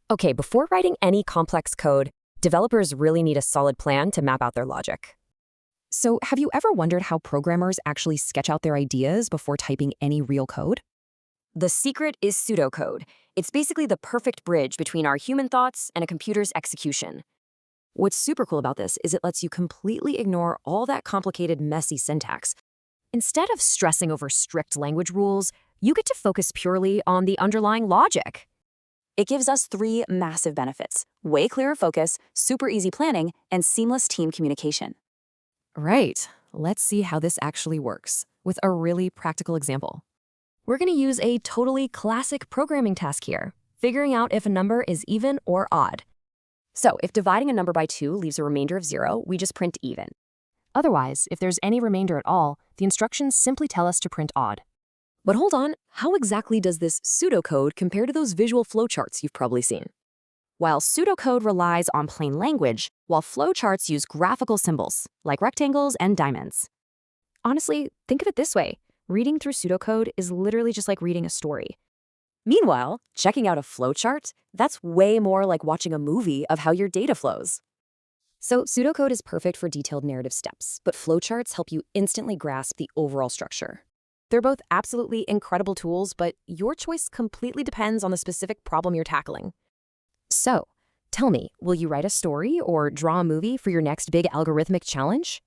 Okay, before writing any complex code, developers really need a solid plan to map out their logic. So, have you ever wondered how programmers actually sketch out their ideas before typing any real code? The secret is pseudocode. It's basically the perfect bridge between our human thoughts and a computer's execution. What's super cool about this is it lets you completely ignore all that complicated, messy syntax. Instead of stressing over strict language rules, you get to focus purely on the underlying logic. It gives us three massive benefits: way clearer focus, super easy planning, and seamless team communication. Right. Let's see how this actually works with a really practical example. We're going to use a totally classic programming task here, figuring out if a number is even or odd. So if dividing a number by 2 leaves a remainder of 0, we just print even. Otherwise, if there's any remainder at all, the instructions simply tell us to print odd. But hold on, how exactly does this pseudocode compare to those visual flowcharts you've probably seen? While pseudocode relies on plain language, while flowcharts use graphical symbols, like rectangles and diamonds. Honestly, think of it this way. Reading through pseudocode is literally just like reading a story. Meanwhile, checking out a flowchart, that's way more like watching a movie of how your data flows. So pseudocode is perfect for detailed narrative steps, but flowcharts help you instantly grasp the overall structure. They're both absolutely incredible tools, but your choice completely depends on the specific problem you're tackling. So, tell me, will you write a story or draw a movie for your next big algorithmic challenge?